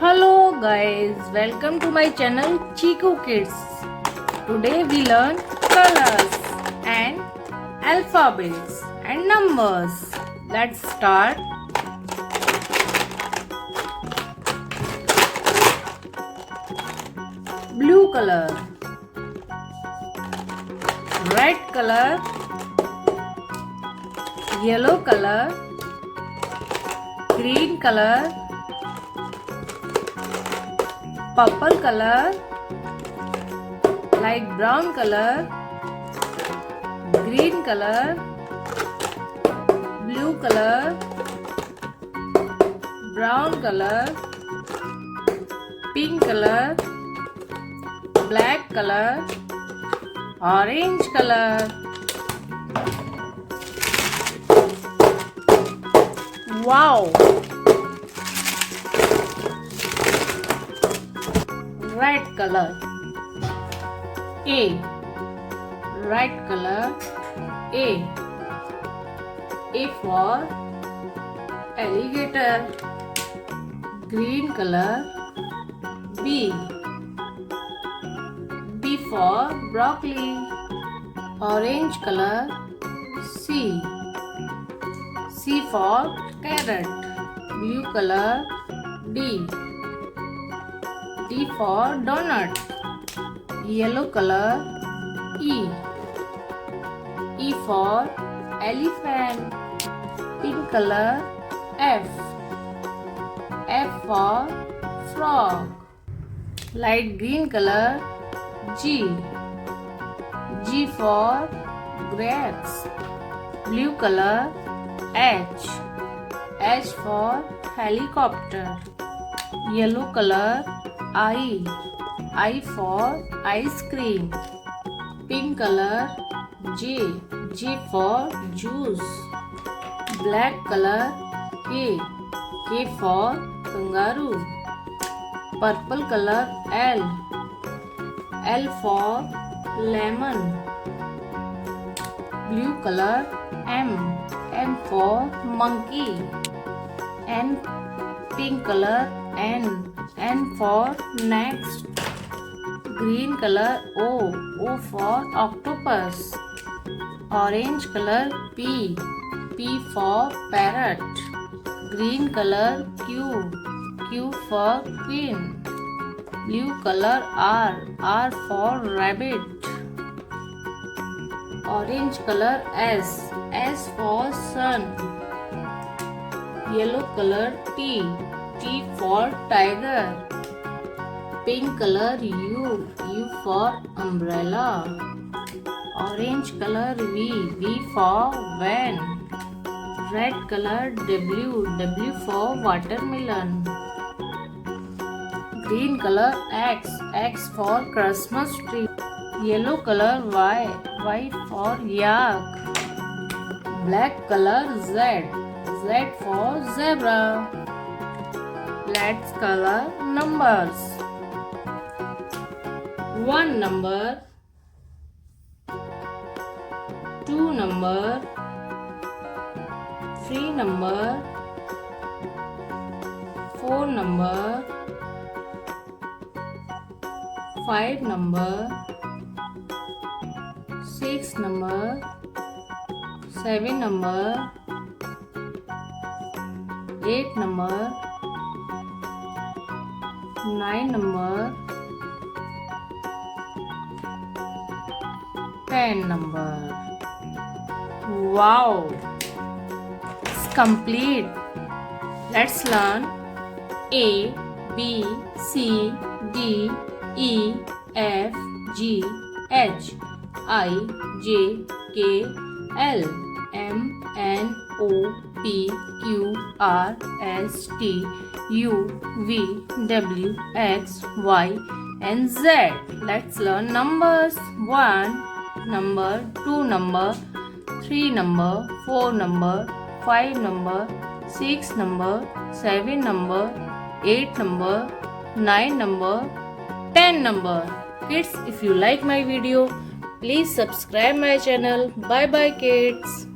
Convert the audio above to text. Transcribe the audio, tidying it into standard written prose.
Hello guys, welcome to my channel Chiku Kids. Today we learn colors and alphabets and numbers. Let's start. Blue color, red color, yellow color, green color, purple color, light brown color, green color, blue color, brown color, pink color, black color, orange color. Wow! Red color. A. Red color. A. A for alligator. Green color. B. B for broccoli. Orange color. C. C for carrot. Blue color. D. D for donut. Yellow color. E. E for elephant. Pink color. F. F for frog. Light green color. G. G for grapes. Blue color. H. H for helicopter. Yellow color. I. I for ice cream. Pink color. J. J for juice. Black color. K. K for kangaroo. Purple color. L. L for lemon. Blue color. M. M for monkey. N. Pink color. N. N for next. Green color. O. O for octopus. Orange color. P. P for parrot. Green color. Q. Q for queen. Blue color. R. R for rabbit. Orange color. S. S for sun. Yellow color. T. T for tiger. Pink color. U. U for umbrella. Orange color. V. V for van. Red color. W. W for watermelon. Green color. X. X for Christmas tree. Yellow color. Y. Y for yak. Black color. Z. Z for zebra. Let's color numbers. 1 number, 2 number, 3 number, 4 number, 5 number, 6 number, 7 number, 8 number, 9 number, 10 number. Wow! It's complete. Let's learn A, B, C, D, E, F, G, H, I, J, K, L, M, N, O, P, Q, R, S, T, U, V, W, X, Y, and Z. Let's learn numbers. 1 number, 2 number, 3 number, 4 number, 5 number, 6 number, 7 number, 8 number, 9 number, 10 number. Kids, if you like my video, please subscribe my channel. Bye bye kids.